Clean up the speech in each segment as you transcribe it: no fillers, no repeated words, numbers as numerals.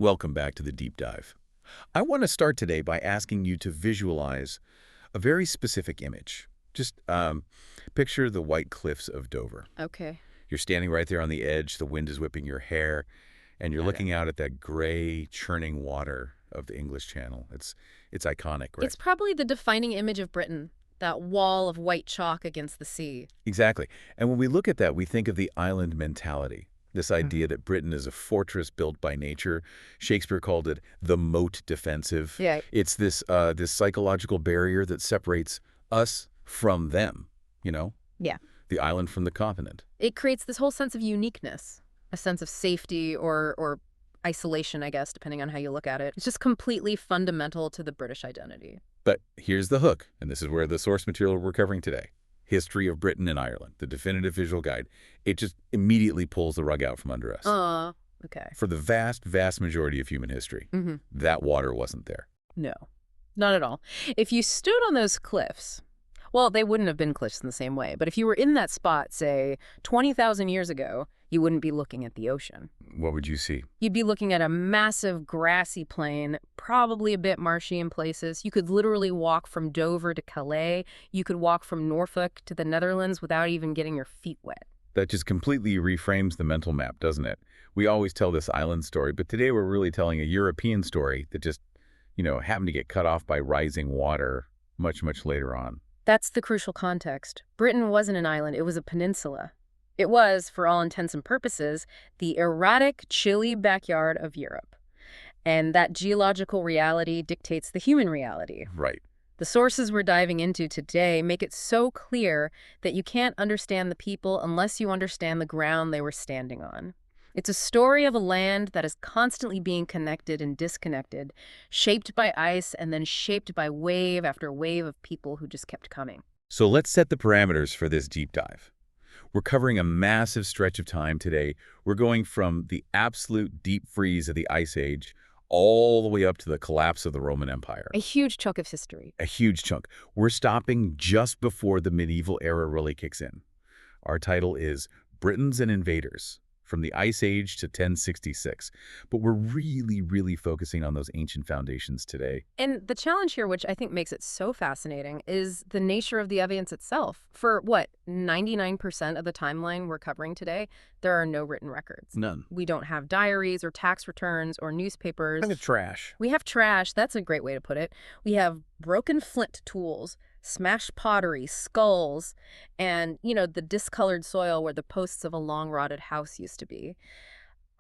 Welcome back to the deep dive. I want to start today by asking you to visualize a very specific image. Just picture the white cliffs of Dover. Okay. You're standing right there on the edge, the wind is whipping your hair, and you're Got it. looking out at that gray, churning water of the English Channel. It's iconic, right? It's probably the defining image of Britain, that wall of white chalk against the sea. Exactly. And when we look at that, we think of the island mentality. This idea Mhm. that Britain is a fortress built by nature. Shakespeare called it the moat defensive. Yeah. It's this psychological barrier that separates us from them, you know? Yeah. The island from the continent. It creates this whole sense of uniqueness, a sense of safety or isolation, I guess, depending on how you look at it. It's just completely fundamental to the British identity. But here's the hook, and this is where the source material we're covering today. History of Britain and Ireland, the definitive visual guide. It just immediately pulls the rug out from under us. Okay. For the vast, vast majority of human history, that water wasn't there. No, not at all. If you stood on those cliffs, well, they wouldn't have been cliffs in the same way, but if you were in that spot, say, 20,000 years ago, you wouldn't be looking at the ocean. What would you see? You'd be looking at a massive grassy plain, probably a bit marshy in places. You could literally walk from Dover to Calais. You could walk from Norfolk to the Netherlands without even getting your feet wet. That just completely reframes the mental map, doesn't it? We always tell this island story, but today we're really telling a European story that just, happened to get cut off by rising water much, much later on. That's the crucial context. Britain wasn't an island, it was a peninsula. It was, for all intents and purposes, the erratic, chilly backyard of Europe. And that geological reality dictates the human reality. Right. The sources we're diving into today make it so clear that you can't understand the people unless you understand the ground they were standing on. It's a story of a land that is constantly being connected and disconnected, shaped by ice and then shaped by wave after wave of people who just kept coming. So let's set the parameters for this deep dive. We're covering a massive stretch of time today. We're going from the absolute deep freeze of the Ice Age all the way up to the collapse of the Roman Empire. A huge chunk of history. A huge chunk. We're stopping just before the medieval era really kicks in. Our title is Britons and Invaders, from the Ice Age to 1066. But we're really focusing on those ancient foundations today. And the challenge here, which I think makes it so fascinating, is the nature of the evidence itself. For, 99% of the timeline we're covering today, there are no written records. None. We don't have diaries or tax returns or newspapers. Kind of trash. We have trash. That's a great way to put it. We have broken flint tools, smashed pottery, skulls, and, the discolored soil where the posts of a long-rotted house used to be.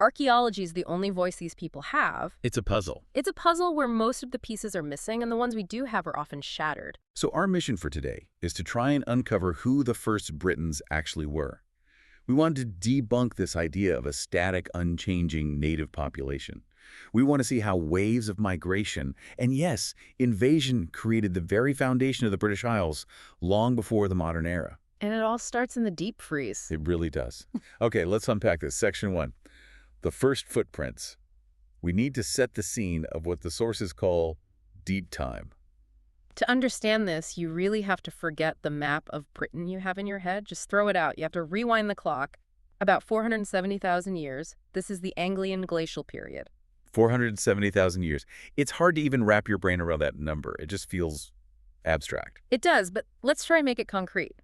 Archaeology is the only voice these people have. It's a puzzle. It's a puzzle where most of the pieces are missing, and the ones we do have are often shattered. So our mission for today is to try and uncover who the first Britons actually were. We wanted to debunk this idea of a static, unchanging native population. We want to see how waves of migration, and yes, invasion, created the very foundation of the British Isles long before the modern era. And it all starts in the deep freeze. It really does. Okay, let's unpack this. Section 1. The first footprints. We need to set the scene of what the sources call deep time. To understand this, you really have to forget the map of Britain you have in your head. Just throw it out. You have to rewind the clock. About 470,000 years. This is the Anglian glacial period. 470,000 years. It's hard to even wrap your brain around that number. It just feels abstract. It does, but let's try and make it concrete.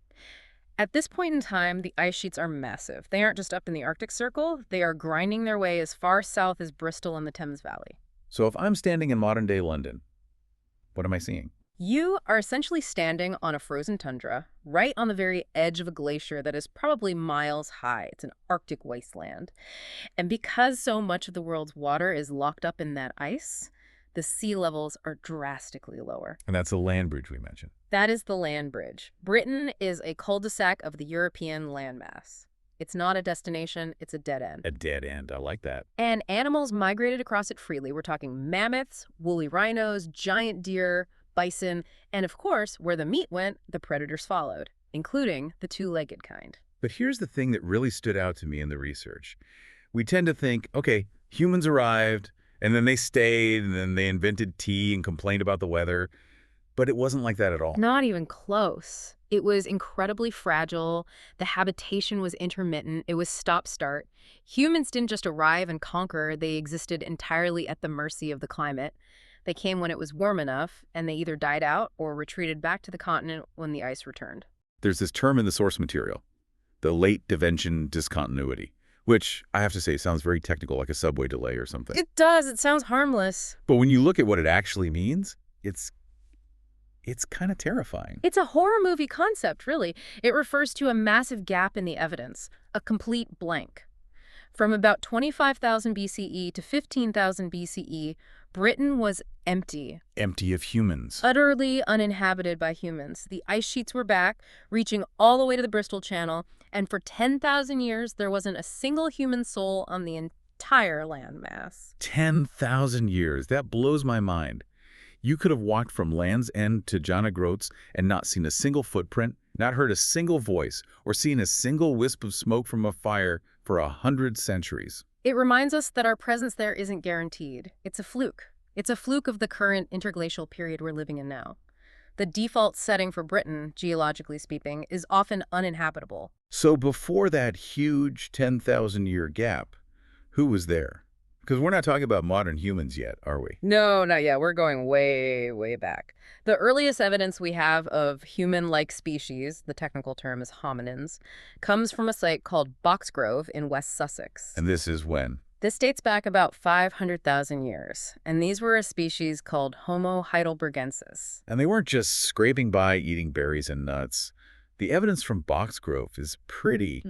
At this point in time, the ice sheets are massive. They aren't just up in the Arctic Circle. They are grinding their way as far south as Bristol and the Thames Valley. So if I'm standing in modern-day London, what am I seeing? You are essentially standing on a frozen tundra, right on the very edge of a glacier that is probably miles high. It's an Arctic wasteland. And because so much of the world's water is locked up in that ice, the sea levels are drastically lower. And that's the land bridge we mentioned. That is the land bridge. Britain is a cul-de-sac of the European landmass. It's not a destination, it's a dead end. A dead end. I like that. And animals migrated across it freely. We're talking mammoths, woolly rhinos, giant deer, bison, and of course, where the meat went, the predators followed, including the two-legged kind. But here's the thing that really stood out to me in the research. We tend to think, okay, humans arrived, and then they stayed, and then they invented tea and complained about the weather. But it wasn't like that at all. Not even close. It was incredibly fragile. The habitation was intermittent. It was stop-start. Humans didn't just arrive and conquer. They existed entirely at the mercy of the climate. They came when it was warm enough, and they either died out or retreated back to the continent when the ice returned. There's this term in the source material, the late Devention discontinuity, which I have to say sounds very technical, like a subway delay or something. It does. It sounds harmless. But when you look at what it actually means, it's kind of terrifying. It's a horror movie concept, really. It refers to a massive gap in the evidence, a complete blank. From about 25,000 BCE to 15,000 BCE, Britain was empty. Empty of humans. Utterly uninhabited by humans. The ice sheets were back, reaching all the way to the Bristol Channel, and for 10,000 years, there wasn't a single human soul on the entire landmass. 10,000 years. That blows my mind. You could have walked from Land's End to John O'Groats and not seen a single footprint, not heard a single voice, or seen a single wisp of smoke from a fire for 100 centuries. It reminds us that our presence there isn't guaranteed. It's a fluke. It's a fluke of the current interglacial period we're living in now. The default setting for Britain, geologically speaking, is often uninhabitable. So before that huge 10,000-year gap, who was there? Because we're not talking about modern humans yet, are we? No, not yet. We're going way, way back. The earliest evidence we have of human-like species, the technical term is hominins, comes from a site called Boxgrove in West Sussex. And this is when? This dates back about 500,000 years, and these were a species called Homo heidelbergensis. And they weren't just scraping by eating berries and nuts. The evidence from Boxgrove is pretty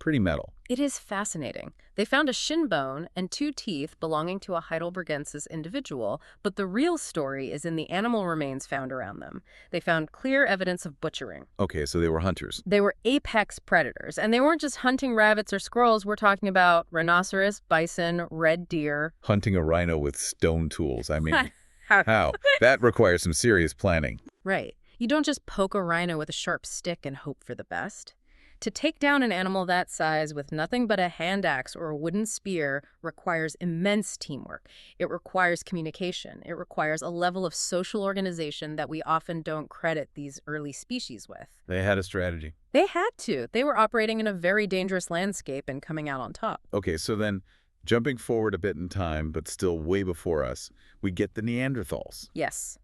metal. It is fascinating. They found a shin bone and 2 teeth belonging to a heidelbergensis individual, but the real story is in the animal remains found around them. They found clear evidence of butchering. Okay, so they were hunters. They were apex predators, and they weren't just hunting rabbits or squirrels. We're talking about rhinoceros, bison, red deer. Hunting a rhino with stone tools. I mean, how? That requires some serious planning. Right. You don't just poke a rhino with a sharp stick and hope for the best. To take down an animal that size with nothing but a hand axe or a wooden spear requires immense teamwork. It requires communication. It requires a level of social organization that we often don't credit these early species with. They had a strategy. They had to. They were operating in a very dangerous landscape and coming out on top. Okay, so then jumping forward a bit in time, but still way before us, we get the Neanderthals. Yes.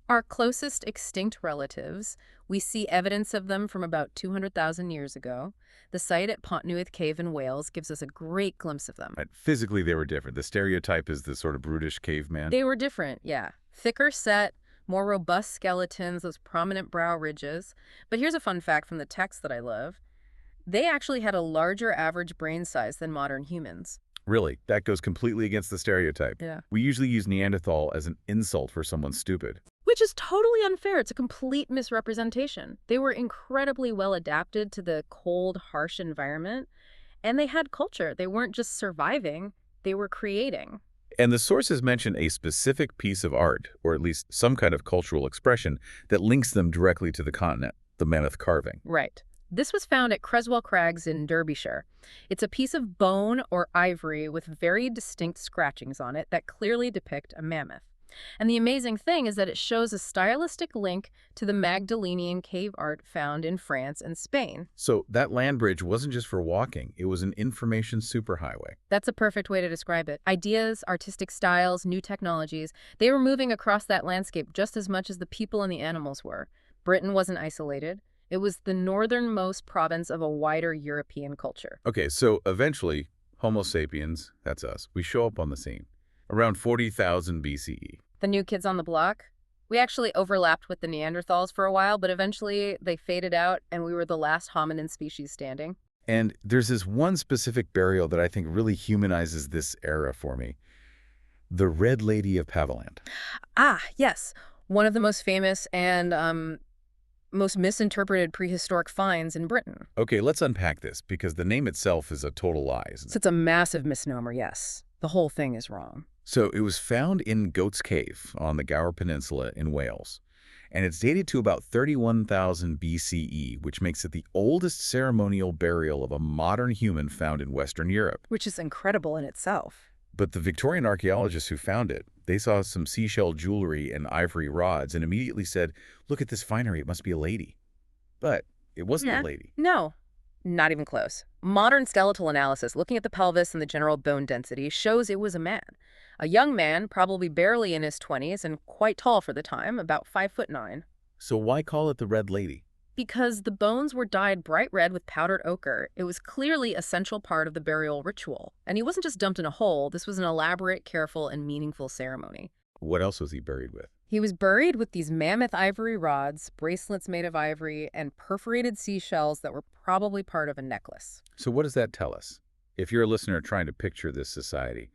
Our closest extinct relatives, we see evidence of them from about 200,000 years ago. The site at Pontywydd Cave in Wales gives us a great glimpse of them. Right. Physically, they were different. The stereotype is the sort of brutish caveman. They were different, yeah. Thicker set, more robust skeletons, those prominent brow ridges. But here's a fun fact from the text that I love. They actually had a larger average brain size than modern humans. Really, that goes completely against the stereotype. Yeah. We usually use Neanderthal as an insult for someone stupid. Which is totally unfair. It's a complete misrepresentation. They were incredibly well adapted to the cold, harsh environment, and they had culture. They weren't just surviving, they were creating. And the sources mention a specific piece of art, or at least some kind of cultural expression, that links them directly to the continent, the mammoth carving. Right. This was found at Creswell Crags in Derbyshire. It's a piece of bone or ivory with very distinct scratchings on it that clearly depict a mammoth. And the amazing thing is that it shows a stylistic link to the Magdalenian cave art found in France and Spain. So that land bridge wasn't just for walking, it was an information superhighway. That's a perfect way to describe it. Ideas, artistic styles, new technologies, they were moving across that landscape just as much as the people and the animals were. Britain wasn't isolated. It was the northernmost province of a wider European culture. Okay, so eventually, Homo sapiens, that's us, we show up on the scene. Around 40,000 BCE. The new kids on the block? We actually overlapped with the Neanderthals for a while, but eventually they faded out and we were the last hominin species standing. And there's this one specific burial that I think really humanizes this era for me. The Red Lady of Paviland. Ah, yes. One of the most famous and most misinterpreted prehistoric finds in Britain. Okay, let's unpack this, because the name itself is a total lie, isn't it? So it's a massive misnomer, yes. The whole thing is wrong. So it was found in Goat's Cave on the Gower Peninsula in Wales, and it's dated to about 31,000 BCE, which makes it the oldest ceremonial burial of a modern human found in Western Europe. Which is incredible in itself. But the Victorian archaeologists who found it, they saw some seashell jewelry and ivory rods and immediately said, look at this finery, it must be a lady. But it wasn't a Yeah. lady. No, not even close. Modern skeletal analysis, looking at the pelvis and the general bone density, shows it was a man. A young man, probably barely in his 20s and quite tall for the time, about 5'9". So why call it the Red Lady? Because the bones were dyed bright red with powdered ochre, it was clearly a central part of the burial ritual. And he wasn't just dumped in a hole, this was an elaborate, careful, and meaningful ceremony. What else was he buried with? He was buried with these mammoth ivory rods, bracelets made of ivory, and perforated seashells that were probably part of a necklace. So what does that tell us? If you're a listener trying to picture this society,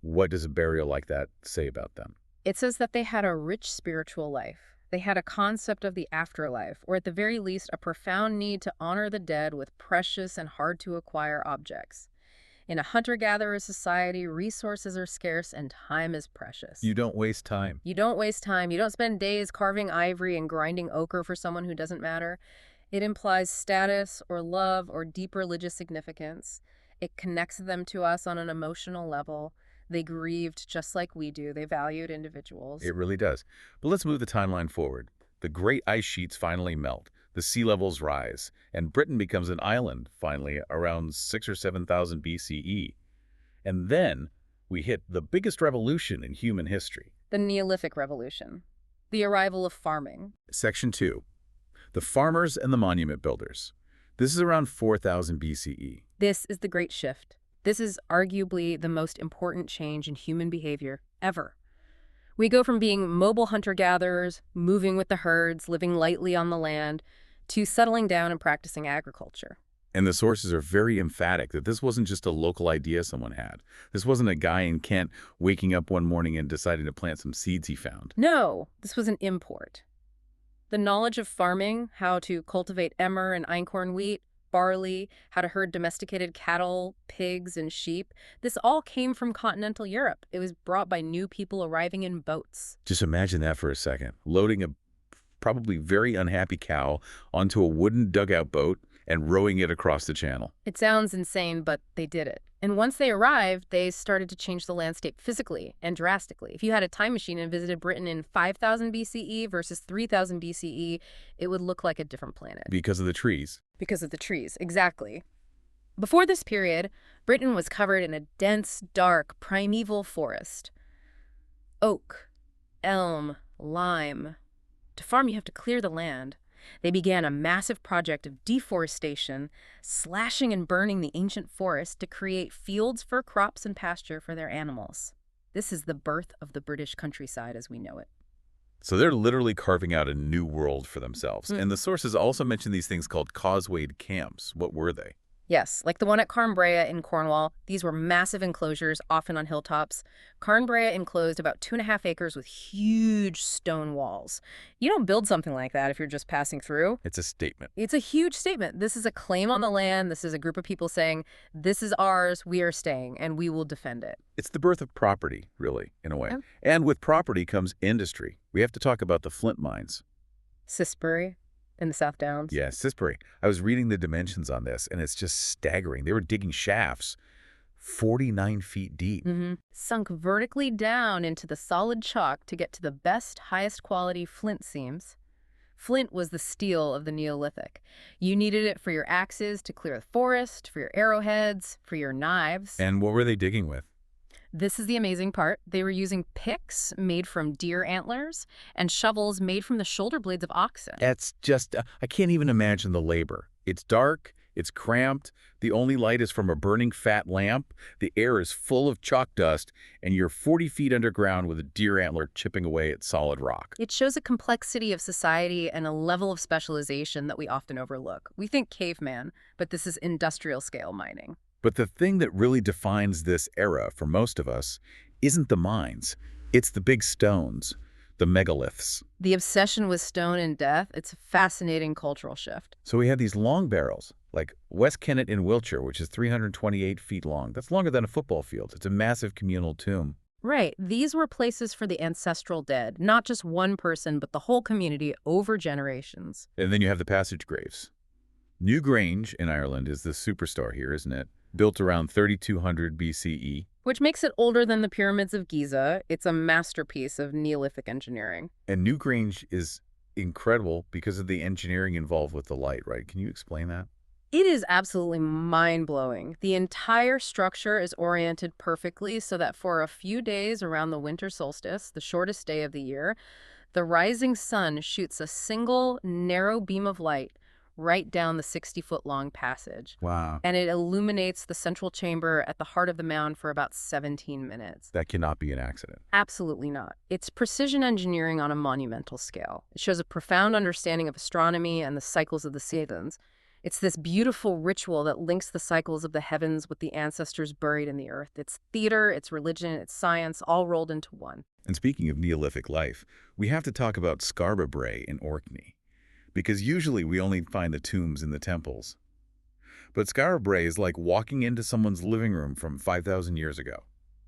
what does a burial like that say about them? It says that they had a rich spiritual life. They had a concept of the afterlife, or at the very least, a profound need to honor the dead with precious and hard-to-acquire objects. In a hunter-gatherer society, resources are scarce and time is precious. You don't waste time. You don't waste time. You don't spend days carving ivory and grinding ochre for someone who doesn't matter. It implies status or love or deep religious significance. It connects them to us on an emotional level. They grieved just like we do. They valued individuals. It really does. But let's move the timeline forward. The great ice sheets finally melt. The sea levels rise. And Britain becomes an island, finally, around 6,000 or 7,000 BCE. And then we hit the biggest revolution in human history. The Neolithic Revolution. The arrival of farming. Section 2. The farmers and the monument builders. This is around 4,000 BCE. This is the Great Shift. This is arguably the most important change in human behavior ever. We go from being mobile hunter-gatherers, moving with the herds, living lightly on the land, to settling down and practicing agriculture. And the sources are very emphatic that this wasn't just a local idea someone had. This wasn't a guy in Kent waking up one morning and deciding to plant some seeds he found. No, this was an import. The knowledge of farming, how to cultivate emmer and einkorn wheat, barley, how to herd domesticated cattle, pigs, and sheep. This all came from continental Europe. It was brought by new people arriving in boats. Just imagine that for a second. Loading a probably very unhappy cow onto a wooden dugout boat and rowing it across the channel. It sounds insane, but they did it. And once they arrived, they started to change the landscape physically and drastically. If you had a time machine and visited Britain in 5,000 BCE versus 3,000 BCE, it would look like a different planet. Because of the trees. Because of the trees, exactly. Before this period, Britain was covered in a dense, dark, primeval forest. Oak, elm, lime. To farm, you have to clear the land. They began a massive project of deforestation, slashing and burning the ancient forest to create fields for crops and pasture for their animals. This is the birth of the British countryside as we know it. So they're literally carving out a new world for themselves. And the sources also mention these things called causewayed camps. What were they? Yes, like the one at Carnbrea in Cornwall. These were massive enclosures, often on hilltops. Carnbrea enclosed about 2.5 acres with huge stone walls. You don't build something like that if you're just passing through. It's a statement. It's a huge statement. This is a claim on the land. This is a group of people saying, this is ours, we are staying, and we will defend it. It's the birth of property, really, in a way. Yeah. And with property comes industry. We have to talk about the flint mines. Sisbury in the South Downs. Yeah, Sisbury. I was reading the dimensions on this, and it's just staggering. They were digging shafts 49 feet deep. Sunk vertically down into the solid chalk to get to the best, highest quality flint seams. Flint was the steel of the Neolithic. You needed it for your axes to clear the forest, for your arrowheads, for your knives. And what were they digging with? This is the amazing part. They were using picks made from deer antlers and shovels made from the shoulder blades of oxen. That's just, I can't even imagine the labor. It's dark, it's cramped, the only light is from a burning fat lamp, the air is full of chalk dust, and you're 40 feet underground with a deer antler chipping away at solid rock. It shows a complexity of society and a level of specialization that we often overlook. We think caveman, but this is industrial scale mining. But the thing that really defines this era for most of us isn't the mines. It's the big stones, the megaliths. The obsession with stone and death, it's a fascinating cultural shift. So we have these long barrels, like West Kennet in Wiltshire, which is 328 feet long. That's longer than a football field. It's a massive communal tomb. Right. These were places for the ancestral dead, not just one person, but the whole community over generations. And then you have the passage graves. Newgrange in Ireland is the superstar here, isn't it? Built around 3200 BCE. Which makes it older than the pyramids of Giza. It's a masterpiece of Neolithic engineering. And Newgrange is incredible because of the engineering involved with the light, right? Can you explain that? It is absolutely mind-blowing. The entire structure is oriented perfectly so that for a few days around the winter solstice, the shortest day of the year, the rising sun shoots a single narrow beam of light right down the 60-foot-long passage. Wow. And it illuminates the central chamber at the heart of the mound for about 17 minutes. That cannot be an accident. Absolutely not. It's precision engineering on a monumental scale. It shows a profound understanding of astronomy and the cycles of the seasons. It's this beautiful ritual that links the cycles of the heavens with the ancestors buried in the earth. It's theater, it's religion, it's science, all rolled into one. And speaking of Neolithic life, we have to talk about Skara Brae in Orkney, because usually we only find the tombs in the temples. But Skara Brae is like walking into someone's living room from 5,000 years ago.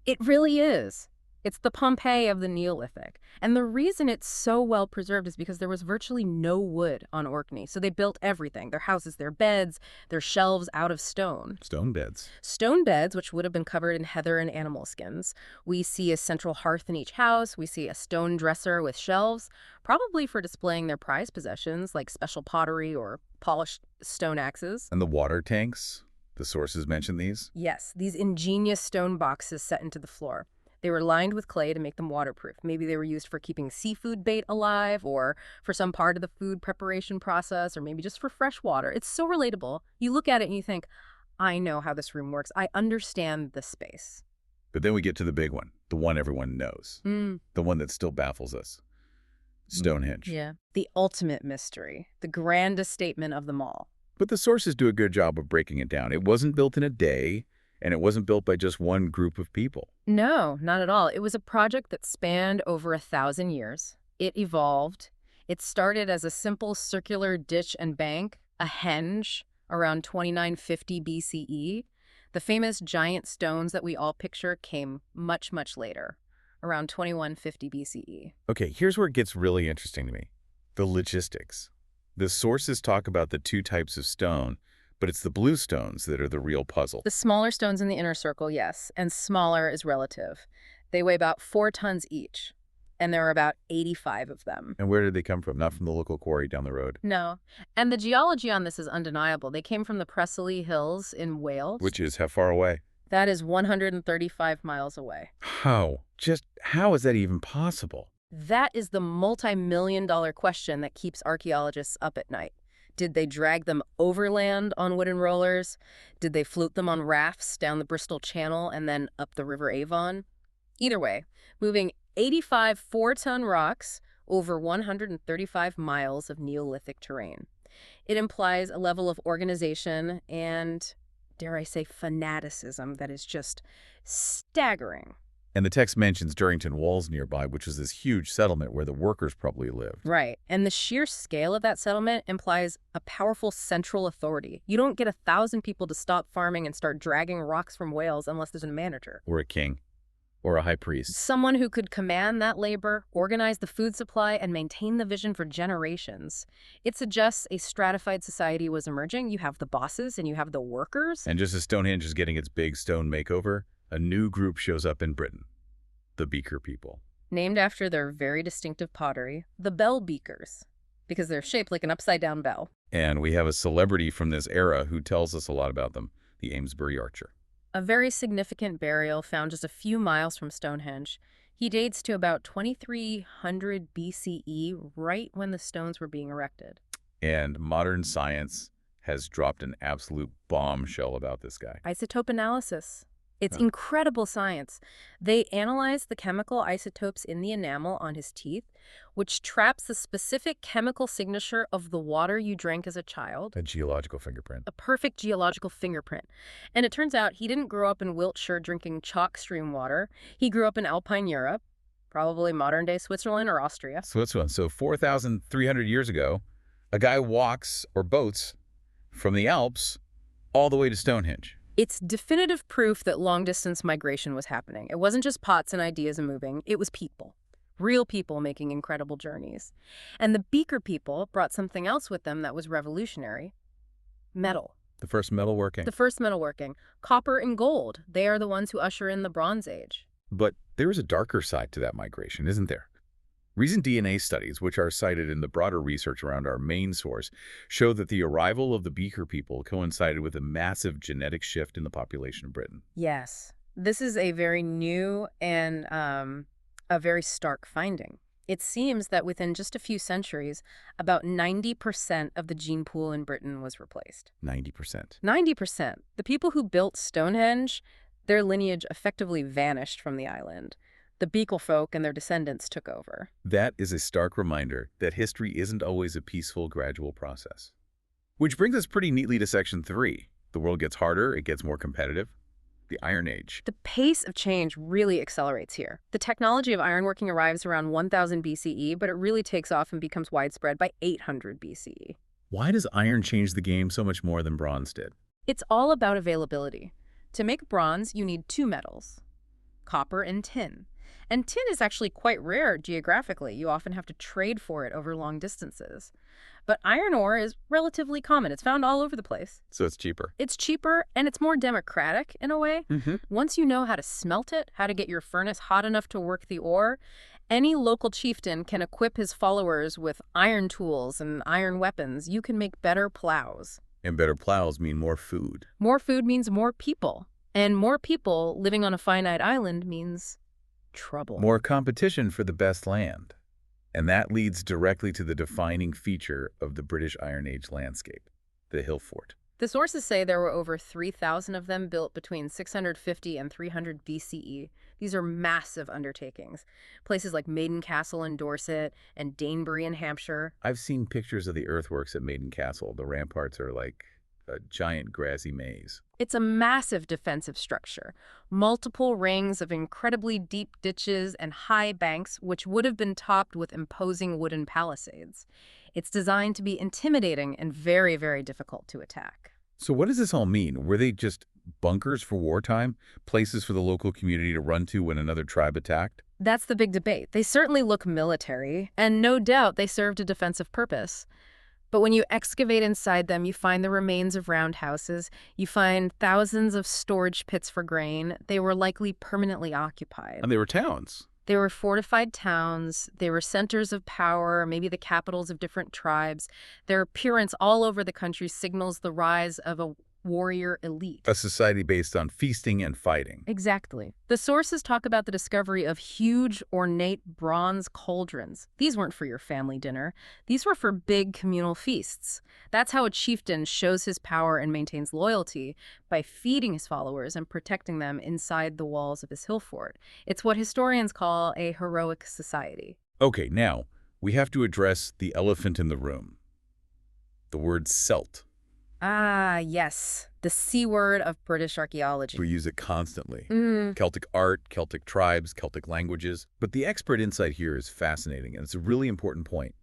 It really is. It's the Pompeii of the Neolithic. And the reason it's so well preserved is because there was virtually no wood on Orkney. So they built everything, their houses, their beds, their shelves out of stone. Stone beds. Stone beds, which would have been covered in heather and animal skins. We see a central hearth in each house. We see a stone dresser with shelves, probably for displaying their prized possessions like special pottery or polished stone axes. And the water tanks? The sources mention these? Yes, these ingenious stone boxes set into the floor. They were lined with clay to make them waterproof. Maybe they were used for keeping seafood bait alive or for some part of the food preparation process or maybe just for fresh water. It's so relatable. You look at it and you think, I know how this room works. I understand the space. But then we get to the big one, the one everyone knows, the one that still baffles us. Stonehenge. Yeah. The ultimate mystery, the grandest statement of them all. But the sources do a good job of breaking it down. It wasn't built in a day, and it wasn't built by just one group of people. No, not at all. It was a project that spanned over 1,000 years. It evolved. It started as a simple circular ditch and bank, a henge, around 2950 BCE. The famous giant stones that we all picture came much, much later, around 2150 BCE. Okay, here's where it gets really interesting to me. The logistics. The sources talk about the two types of stone, but it's the blue stones that are the real puzzle. The smaller stones in the inner circle, yes, and smaller is relative. They weigh about 4 tons each, and there are about 85 of them. And where did they come from? Not from the local quarry down the road? No, and the geology on this is undeniable. They came from the Preseli Hills in Wales. Which is how far away? That is 135 miles away. How? Just how is that even possible? That is the multi-million-dollar question that keeps archaeologists up at night. Did they drag them overland on wooden rollers? Did they float them on rafts down the Bristol Channel and then up the River Avon? Either way, moving 85 4-ton rocks over 135 miles of Neolithic terrain. It implies a level of organization and, dare I say, fanaticism that is just staggering. And the text mentions Durrington Walls nearby, which is this huge settlement where the workers probably lived. Right. And the sheer scale of that settlement implies a powerful central authority. You don't get 1,000 people to stop farming and start dragging rocks from Wales unless there's a manager. Or a king. Or a high priest. Someone who could command that labor, organize the food supply, and maintain the vision for generations. It suggests a stratified society was emerging. You have the bosses and you have the workers. And just as Stonehenge is getting its big stone makeover, a new group shows up in Britain. The Beaker people. Named after their very distinctive pottery, the bell beakers, because they're shaped like an upside-down bell. And we have a celebrity from this era who tells us a lot about them, the Amesbury Archer. A very significant burial found just a few miles from Stonehenge. He dates to about 2300 BCE, right when the stones were being erected. And modern science has dropped an absolute bombshell about this guy. Isotope analysis. It's incredible science. They analyzed the chemical isotopes in the enamel on his teeth, which traps the specific chemical signature of the water you drank as a child. A geological fingerprint. A perfect geological fingerprint. And it turns out he didn't grow up in Wiltshire drinking chalk stream water. He grew up in Alpine Europe, probably modern-day Switzerland or Austria. Switzerland. So 4,300 years ago, a guy walks or boats from the Alps all the way to Stonehenge. It's definitive proof that long-distance migration was happening. It wasn't just pots and ideas moving. It was people. Real people making incredible journeys. And the Beaker people brought something else with them that was revolutionary. Metal. The first metalworking. The first metalworking. Copper and gold. They are the ones who usher in the Bronze Age. But there is a darker side to that migration, isn't there? Recent DNA studies, which are cited in the broader research around our main source, show that the arrival of the Beaker people coincided with a massive genetic shift in the population of Britain. Yes. This is a very new and a very stark finding. It seems that within just a few centuries, about 90% of the gene pool in Britain was replaced. 90%. 90%. The people who built Stonehenge, their lineage effectively vanished from the island. The Beaker folk and their descendants took over. That is a stark reminder that history isn't always a peaceful, gradual process. Which brings us pretty neatly to Section 3. The world gets harder, it gets more competitive. The Iron Age. The pace of change really accelerates here. The technology of ironworking arrives around 1000 BCE, but it really takes off and becomes widespread by 800 BCE. Why does iron change the game so much more than bronze did? It's all about availability. To make bronze, you need two metals, copper and tin. And tin is actually quite rare geographically. You often have to trade for it over long distances. But iron ore is relatively common. It's found all over the place. So it's cheaper. It's cheaper and it's more democratic in a way. Mm-hmm. Once you know how to smelt it, how to get your furnace hot enough to work the ore, any local chieftain can equip his followers with iron tools and iron weapons. You can make better plows. And better plows mean more food. More food means more people. And more people living on a finite island means trouble. More competition for the best land. And that leads directly to the defining feature of the British Iron Age landscape, the hill fort. The sources say there were over 3,000 of them built between 650 and 300 BCE. These are massive undertakings. Places like Maiden Castle in Dorset and Danebury in Hampshire. I've seen pictures of the earthworks at Maiden Castle. The ramparts are like a giant grassy maze. It's a massive defensive structure. Multiple rings of incredibly deep ditches and high banks, which would have been topped with imposing wooden palisades. It's designed to be intimidating and very, very difficult to attack. So what does this all mean? Were they just bunkers for wartime? Places for the local community to run to when another tribe attacked? That's the big debate. They certainly look military, and no doubt they served a defensive purpose. But when you excavate inside them, you find the remains of roundhouses. You find thousands of storage pits for grain. They were likely permanently occupied. And they were towns. They were fortified towns. They were centers of power, maybe the capitals of different tribes. Their appearance all over the country signals the rise of a warrior elite. A society based on feasting and fighting. Exactly. The sources talk about the discovery of huge, ornate bronze cauldrons. These weren't for your family dinner. These were for big communal feasts. That's how a chieftain shows his power and maintains loyalty, by feeding his followers and protecting them inside the walls of his hill fort. It's what historians call a heroic society. Okay, now, we have to address the elephant in the room. The word Celt. Ah, yes. The C word of British archaeology. We use it constantly. Celtic art, Celtic tribes, Celtic languages. But the expert insight here is fascinating, and it's a really important point.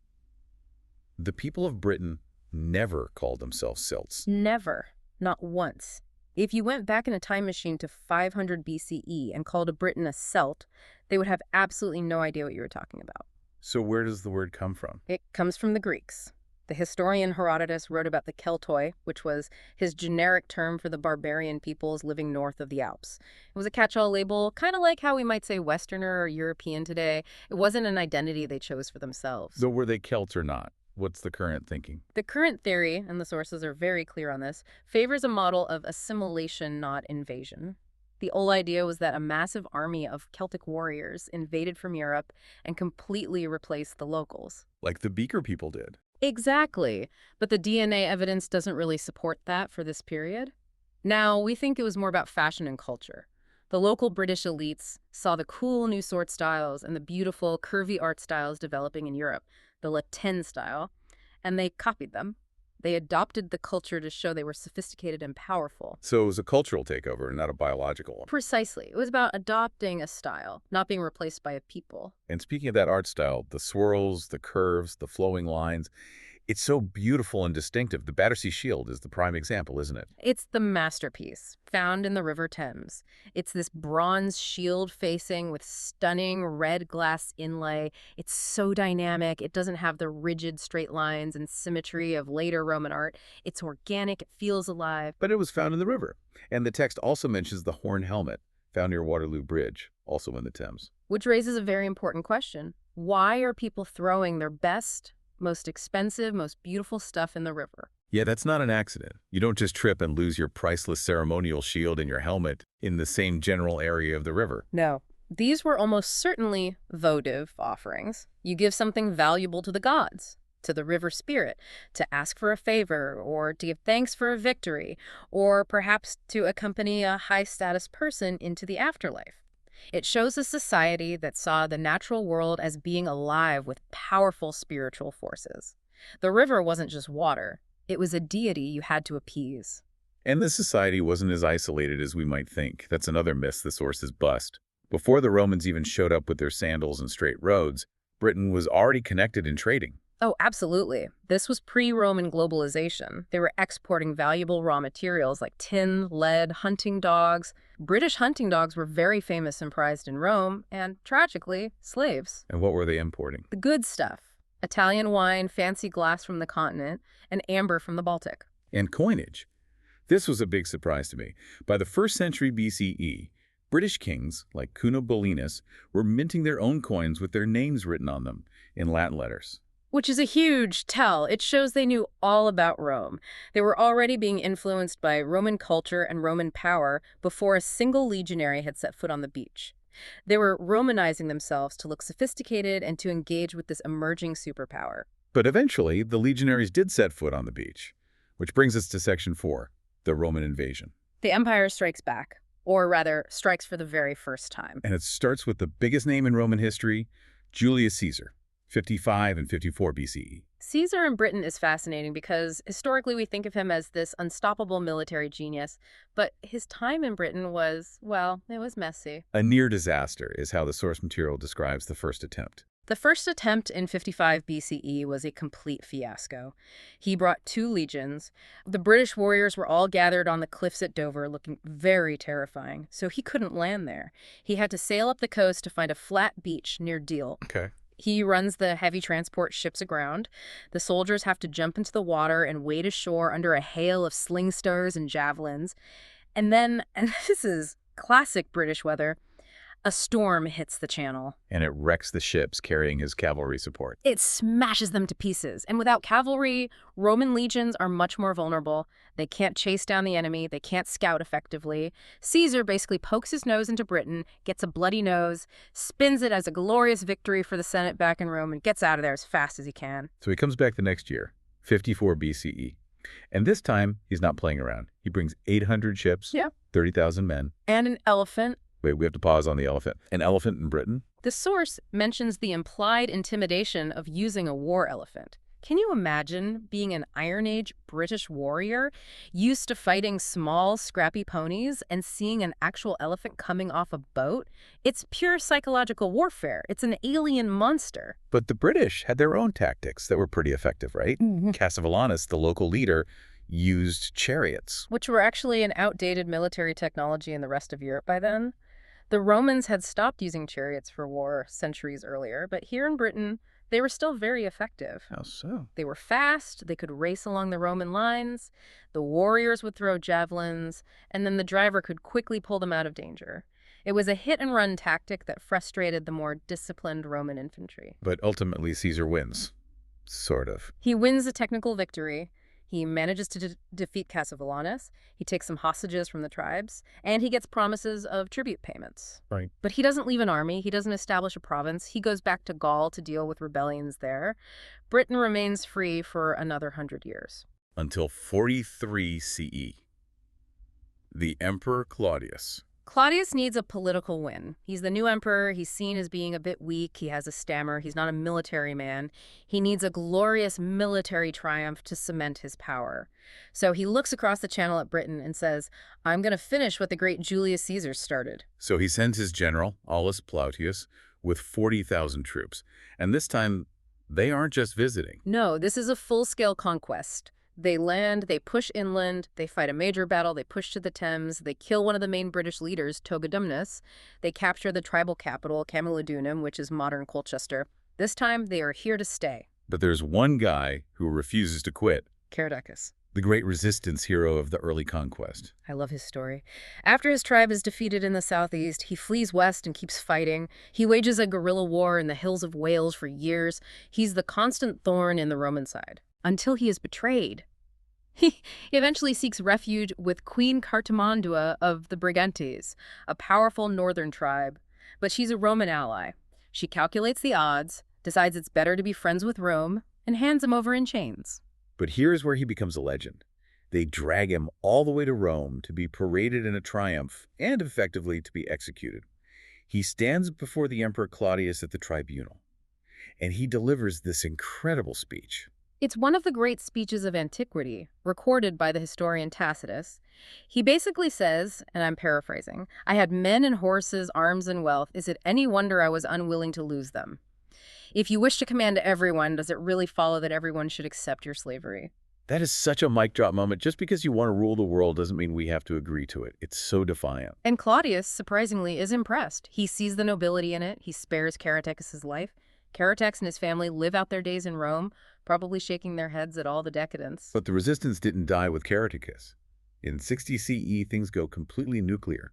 The people of Britain never called themselves Celts. Never. Not once. If you went back in a time machine to 500 BCE and called a Briton a Celt, they would have absolutely no idea what you were talking about. So where does the word come from? It comes from the Greeks. The historian Herodotus wrote about the Keltoi, which was his generic term for the barbarian peoples living north of the Alps. It was a catch-all label, kind of like how we might say Westerner or European today. It wasn't an identity they chose for themselves. So were they Celts or not? What's the current thinking? The current theory, and the sources are very clear on this, favors a model of assimilation, not invasion. The old idea was that a massive army of Celtic warriors invaded from Europe and completely replaced the locals. Like the Beaker people did. Exactly, but the DNA evidence doesn't really support that for this period. Now, we think it was more about fashion and culture. The local British elites saw the cool new sword styles and the beautiful curvy art styles developing in Europe, the Latin style, and they copied them. They adopted the culture to show they were sophisticated and powerful. So it was a cultural takeover, not a biological one. Precisely. It was about adopting a style, not being replaced by a people. And speaking of that art style, the swirls, the curves, the flowing lines, it's so beautiful and distinctive. The Battersea Shield is the prime example, isn't it? It's the masterpiece, found in the River Thames. It's this bronze shield facing with stunning red glass inlay. It's so dynamic. It doesn't have the rigid straight lines and symmetry of later Roman art. It's organic. It feels alive. But it was found in the river. And the text also mentions the horn helmet, found near Waterloo Bridge, also in the Thames. Which raises a very important question. Why are people throwing their best, most expensive, most beautiful stuff in the river? Yeah, that's not an accident. You don't just trip and lose your priceless ceremonial shield and your helmet in the same general area of the river. No. These were almost certainly votive offerings. You give something valuable to the gods, to the river spirit, to ask for a favor, or to give thanks for a victory, or perhaps to accompany a high-status person into the afterlife. It shows a society that saw the natural world as being alive with powerful spiritual forces. The river wasn't just water. It was a deity you had to appease. And this society wasn't as isolated as we might think. That's another myth the sources bust. Before the Romans even showed up with their sandals and straight roads, Britain was already connected in trading. Oh, absolutely. This was pre-Roman globalization. They were exporting valuable raw materials like tin, lead, hunting dogs. British hunting dogs were very famous and prized in Rome, and, tragically, slaves. And what were they importing? The good stuff. Italian wine, fancy glass from the continent, and amber from the Baltic. And coinage. This was a big surprise to me. By the 1st century BCE, British kings, like Cunobelinus, were minting their own coins with their names written on them in Latin letters. Which is a huge tell. It shows they knew all about Rome. They were already being influenced by Roman culture and Roman power before a single legionary had set foot on the beach. They were Romanizing themselves to look sophisticated and to engage with this emerging superpower. But eventually, the legionaries did set foot on the beach. Which brings us to Section 4, the Roman invasion. The empire strikes back, or rather, strikes for the very first time. And it starts with the biggest name in Roman history, Julius Caesar. 55 and 54 BCE. Caesar in Britain is fascinating because historically we think of him as this unstoppable military genius, but his time in Britain was, well, it was messy. A near disaster is how the source material describes the first attempt. The first attempt in 55 BCE was a complete fiasco. He brought 2 legions. The British warriors were all gathered on the cliffs at Dover, looking very terrifying, so he couldn't land there. He had to sail up the coast to find a flat beach near Deal. Okay. He runs the heavy transport ships aground. The soldiers have to jump into the water and wade ashore under a hail of sling stars and javelins. And then, and this is classic British weather, a storm hits the channel. And it wrecks the ships carrying his cavalry support. It smashes them to pieces. And without cavalry, Roman legions are much more vulnerable. They can't chase down the enemy. They can't scout effectively. Caesar basically pokes his nose into Britain, gets a bloody nose, spins it as a glorious victory for the Senate back in Rome, and gets out of there as fast as he can. So he comes back the next year, 54 BCE. And this time, he's not playing around. He brings 800 ships, 30,000 men. And an elephant. Wait, we have to pause on the elephant. An elephant in Britain? The source mentions the implied intimidation of using a war elephant. Can you imagine being an Iron Age British warrior, used to fighting small, scrappy ponies, and seeing an actual elephant coming off a boat? It's pure psychological warfare. It's an alien monster. But the British had their own tactics that were pretty effective, right? Cassivellaunus, the local leader, used chariots. Which were actually an outdated military technology in the rest of Europe by then. The Romans had stopped using chariots for war centuries earlier, but here in Britain, they were still very effective. How so? They were fast, they could race along the Roman lines, the warriors would throw javelins, and then the driver could quickly pull them out of danger. It was a hit-and-run tactic that frustrated the more disciplined Roman infantry. But ultimately, Caesar wins. Sort of. He wins a technical victory. He manages to defeat Cassivellaunus, he takes some hostages from the tribes, and he gets promises of tribute payments. Right. But he doesn't leave an army, he doesn't establish a province, he goes back to Gaul to deal with rebellions there. Britain remains free for another 100 years. Until 43 CE. The Emperor Claudius. Claudius needs a political win. He's the new emperor. He's seen as being a bit weak. He has a stammer. He's not a military man. He needs a glorious military triumph to cement his power. So he looks across the channel at Britain and says, I'm going to finish what the great Julius Caesar started. So he sends his general, Aulus Plautius, with 40,000 troops. And this time, they aren't just visiting. No, this is a full-scale conquest. They land, they push inland, they fight a major battle, they push to the Thames, they kill one of the main British leaders, Togodumnus. They capture the tribal capital, Camulodunum, which is modern Colchester. This time, they are here to stay. But there's one guy who refuses to quit. Caradocus. The great resistance hero of the early conquest. I love his story. After his tribe is defeated in the southeast, he flees west and keeps fighting. He wages a guerrilla war in the hills of Wales for years. He's the constant thorn in the Roman side, until he is betrayed. He eventually seeks refuge with Queen Cartimandua of the Brigantes, a powerful northern tribe. But she's a Roman ally. She calculates the odds, decides it's better to be friends with Rome, and hands him over in chains. But here's where he becomes a legend. They drag him all the way to Rome to be paraded in a triumph and effectively to be executed. He stands before the Emperor Claudius at the tribunal, and he delivers this incredible speech. It's one of the great speeches of antiquity, recorded by the historian Tacitus. He basically says, and I'm paraphrasing, "I had men and horses, arms and wealth. Is it any wonder I was unwilling to lose them? If you wish to command everyone, does it really follow that everyone should accept your slavery?" That is such a mic drop moment. Just because you want to rule the world doesn't mean we have to agree to it. It's so defiant. And Claudius, surprisingly, is impressed. He sees the nobility in it. He spares Caratex's life. Caratex and his family live out their days in Rome, probably shaking their heads at all the decadence. But the resistance didn't die with Caratexus. In 60 CE, things go completely nuclear.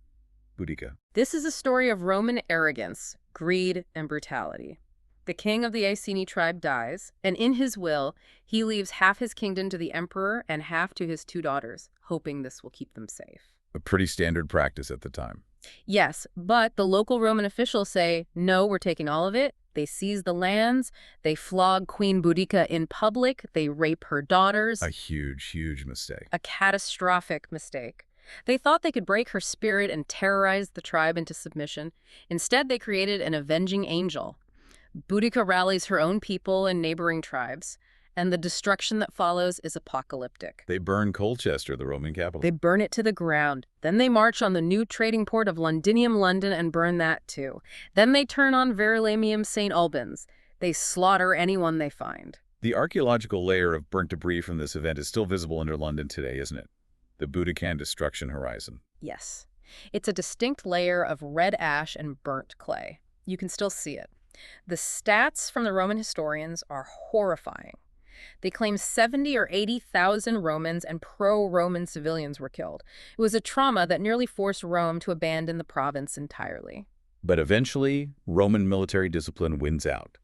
Boudica. This is a story of Roman arrogance, greed, and brutality. The king of the Iceni tribe dies, and in his will, he leaves half his kingdom to the emperor and half to his two daughters, hoping this will keep them safe. A pretty standard practice at the time. Yes, but the local Roman officials say, no, we're taking all of it. They seize the lands, they flog Queen Boudica in public, they rape her daughters. A huge, huge mistake. A catastrophic mistake. They thought they could break her spirit and terrorize the tribe into submission. Instead, they created an avenging angel. Boudica rallies her own people and neighboring tribes, and the destruction that follows is apocalyptic. They burn Colchester, the Roman capital. They burn it to the ground. Then they march on the new trading port of Londinium, London, and burn that too. Then they turn on Verulamium, St. Albans. They slaughter anyone they find. The archaeological layer of burnt debris from this event is still visible under London today, isn't it? The Boudican destruction horizon. Yes. It's a distinct layer of red ash and burnt clay. You can still see it. The stats from the Roman historians are horrifying. They claim 70 or 80,000 Romans and pro-Roman civilians were killed. It was a trauma that nearly forced Rome to abandon the province entirely. But eventually, Roman military discipline wins out.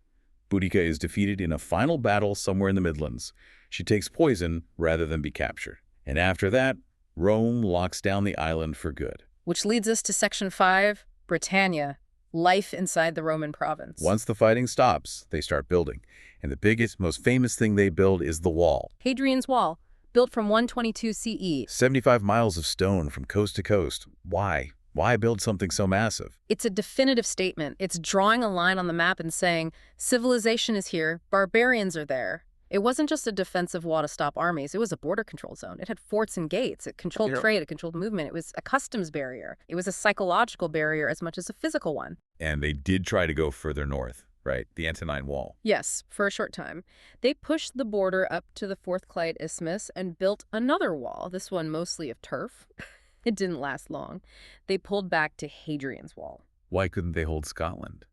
Boudica is defeated in a final battle somewhere in the Midlands. She takes poison rather than be captured. And after that, Rome locks down the island for good. Which leads us to Section 5, Britannia. Life inside the Roman province. Once the fighting stops, they start building. And the biggest, most famous thing they build is the wall. Hadrian's Wall, built from 122 CE. 75 miles of stone from coast to coast. Why? Why build something so massive? It's a definitive statement. It's drawing a line on the map and saying, civilization is here, barbarians are there. It wasn't just a defensive wall to stop armies. It was a border control zone. It had forts and gates. It controlled trade. It controlled movement. It was a customs barrier. It was a psychological barrier as much as a physical one. And they did try to go further north, right? The Antonine Wall. Yes, for a short time. They pushed the border up to the Fourth Clyde Isthmus and built another wall, this one mostly of turf. It didn't last long. They pulled back to Hadrian's Wall. Why couldn't they hold Scotland?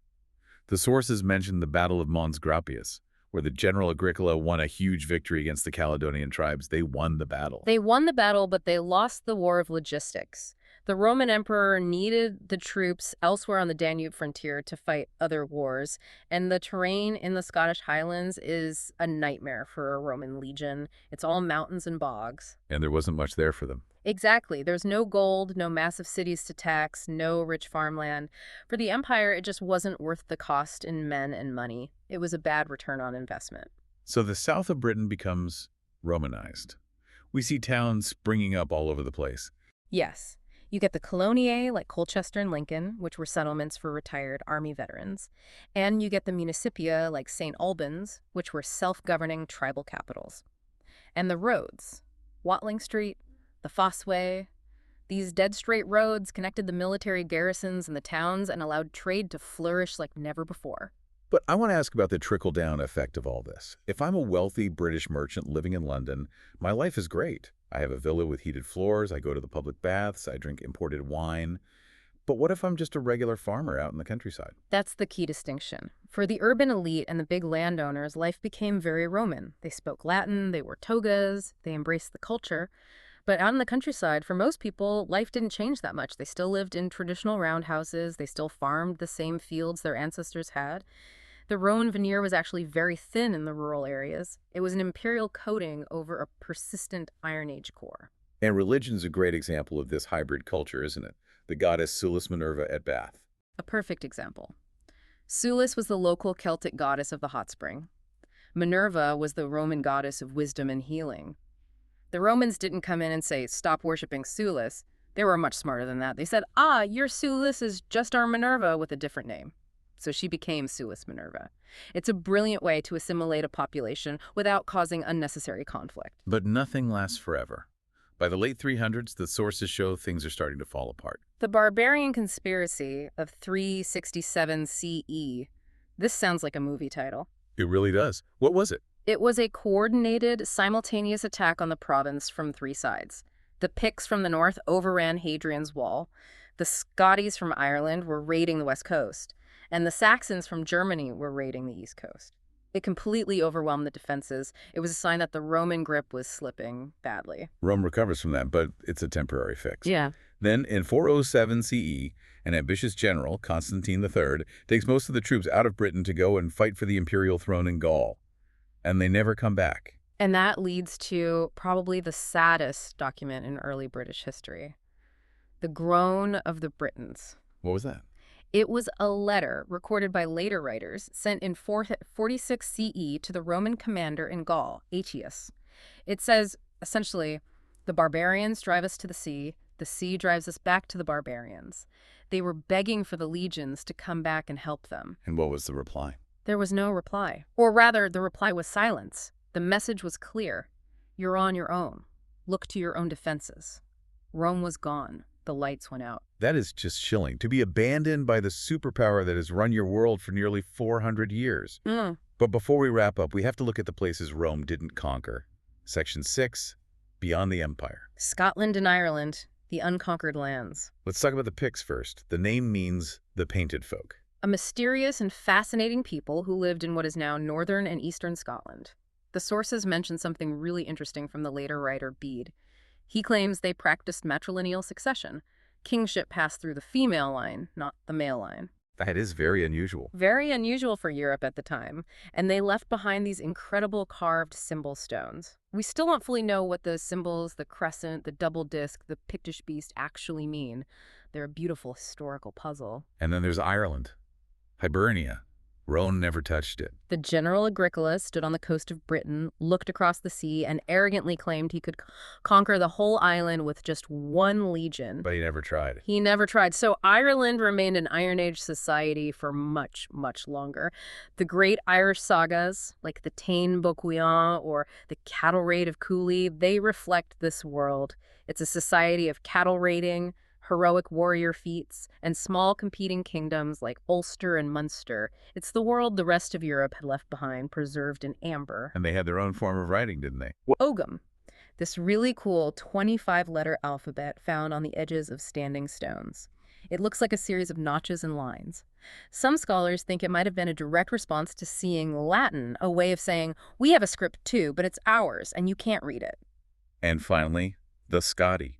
The sources mention the Battle of Mons Graupius, where the General Agricola won a huge victory against the Caledonian tribes. They won the battle. They won the battle, but they lost the war of logistics. The Roman emperor needed the troops elsewhere on the Danube frontier to fight other wars, and the terrain in the Scottish Highlands is a nightmare for a Roman legion. It's all mountains and bogs. And there wasn't much there for them. Exactly. There's no gold, no massive cities to tax, no rich farmland. For the empire, it just wasn't worth the cost in men and money. It was a bad return on investment. So the south of Britain becomes Romanized. We see towns springing up all over the place. Yes. You get the coloniae like Colchester and Lincoln, which were settlements for retired army veterans. And you get the municipia like St. Albans, which were self-governing tribal capitals. And the roads, Watling Street, the Fossway. These dead straight roads connected the military garrisons and the towns and allowed trade to flourish like never before. But I want to ask about the trickle-down effect of all this. If I'm a wealthy British merchant living in London, my life is great. I have a villa with heated floors, I go to the public baths, I drink imported wine. But what if I'm just a regular farmer out in the countryside? That's the key distinction. For the urban elite and the big landowners, life became very Roman. They spoke Latin, they wore togas, they embraced the culture. But out in the countryside, for most people, life didn't change that much. They still lived in traditional roundhouses, they still farmed the same fields their ancestors had. The Roman veneer was actually very thin in the rural areas. It was an imperial coating over a persistent Iron Age core. And religion's a great example of this hybrid culture, isn't it? The goddess Sulis Minerva at Bath. A perfect example. Sulis was the local Celtic goddess of the hot spring. Minerva was the Roman goddess of wisdom and healing. The Romans didn't come in and say, stop worshiping Sulis. They were much smarter than that. They said, your Sulis is just our Minerva with a different name. So she became Sulis Minerva. It's a brilliant way to assimilate a population without causing unnecessary conflict. But nothing lasts forever. By the late 300s, the sources show things are starting to fall apart. The barbarian conspiracy of 367 CE. This sounds like a movie title. It really does. What was it? It was a coordinated, simultaneous attack on the province from three sides. The Picts from the north overran Hadrian's Wall. The Scotties from Ireland were raiding the west coast. And the Saxons from Germany were raiding the east coast. It completely overwhelmed the defenses. It was a sign that the Roman grip was slipping badly. Rome recovers from that, but it's a temporary fix. Yeah. Then, in 407 CE, an ambitious general, Constantine III, takes most of the troops out of Britain to go and fight for the imperial throne in Gaul. And they never come back. And that leads to probably the saddest document in early British history. The Groan of the Britons. What was that? It was a letter recorded by later writers sent in 46 CE to the Roman commander in Gaul, Aetius. It says, essentially, the barbarians drive us to the sea drives us back to the barbarians. They were begging for the legions to come back and help them. And what was the reply? There was no reply. Or rather, the reply was silence. The message was clear. You're on your own. Look to your own defenses. Rome was gone. The lights went out. That is just chilling. To be abandoned by the superpower that has run your world for nearly 400 years. But before we wrap up, we have to look at the places Rome didn't conquer. Section 6, Beyond the Empire. Scotland and Ireland, the unconquered lands. Let's talk about the Picts first. The name means the painted folk. A mysterious and fascinating people who lived in what is now northern and eastern Scotland. The sources mention something really interesting from the later writer Bede. He claims they practiced matrilineal succession. Kingship passed through the female line, not the male line. That is very unusual. Very unusual for Europe at the time, and they left behind these incredible carved symbol stones. We still don't fully know what those symbols, the crescent, the double disc, the Pictish beast actually mean. They're a beautiful historical puzzle. And then there's Ireland, Hibernia. Rome never touched it. The general Agricola stood on the coast of Britain, looked across the sea, and arrogantly claimed he could conquer the whole island with just one legion. But he never tried. He never tried. So Ireland remained an Iron Age society for much, much longer. The great Irish sagas, like the Táin Bó Cúailnge or the Cattle Raid of Cooley, they reflect this world. It's a society of cattle raiding, heroic warrior feats, and small competing kingdoms like Ulster and Munster. It's the world the rest of Europe had left behind, preserved in amber. And they had their own form of writing, didn't they? Ogham, this really cool 25-letter alphabet found on the edges of standing stones. It looks like a series of notches and lines. Some scholars think it might have been a direct response to seeing Latin, a way of saying, we have a script too, but it's ours, and you can't read it. And finally, the Scoti.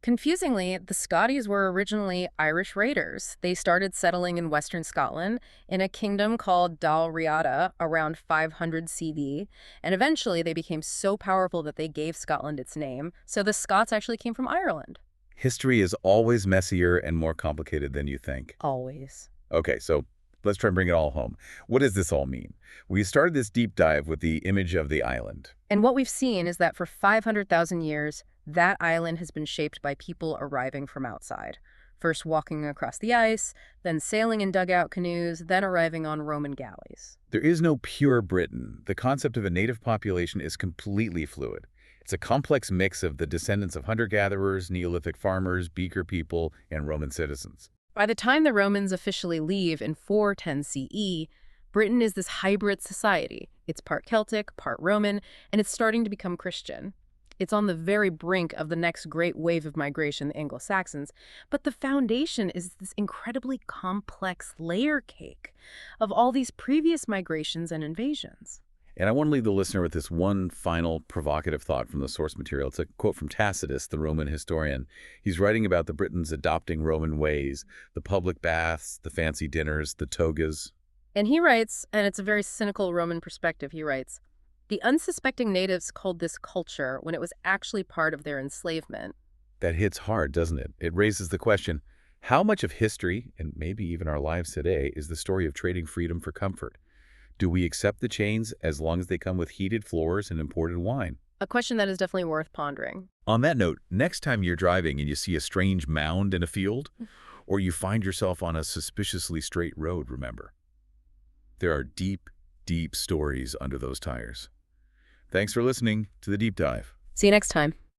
Confusingly, the Scotties were originally Irish raiders. They started settling in western Scotland in a kingdom called Dal Riata around 500 CE, and eventually they became so powerful that they gave Scotland its name. So the Scots actually came from Ireland. History is always messier and more complicated than you think. Always. Okay, so let's try and bring it all home. What does this all mean? We started this deep dive with the image of the island. And what we've seen is that for 500,000 years, that island has been shaped by people arriving from outside. First walking across the ice, then sailing in dugout canoes, then arriving on Roman galleys. There is no pure Britain. The concept of a native population is completely fluid. It's a complex mix of the descendants of hunter-gatherers, Neolithic farmers, Beaker people, and Roman citizens. By the time the Romans officially leave in 410 CE, Britain is this hybrid society. It's part Celtic, part Roman, and it's starting to become Christian. It's on the very brink of the next great wave of migration, the Anglo-Saxons. But the foundation is this incredibly complex layer cake of all these previous migrations and invasions. And I want to leave the listener with this one final provocative thought from the source material. It's a quote from Tacitus, the Roman historian. He's writing about the Britons adopting Roman ways, the public baths, the fancy dinners, the togas. And he writes, and it's a very cynical Roman perspective, he writes, the unsuspecting natives called this culture when it was actually part of their enslavement. That hits hard, doesn't it? It raises the question, how much of history, and maybe even our lives today, is the story of trading freedom for comfort? Do we accept the chains as long as they come with heated floors and imported wine? A question that is definitely worth pondering. On that note, next time you're driving and you see a strange mound in a field, or you find yourself on a suspiciously straight road, remember, there are deep, deep stories under those tires. Thanks for listening to The Deep Dive. See you next time.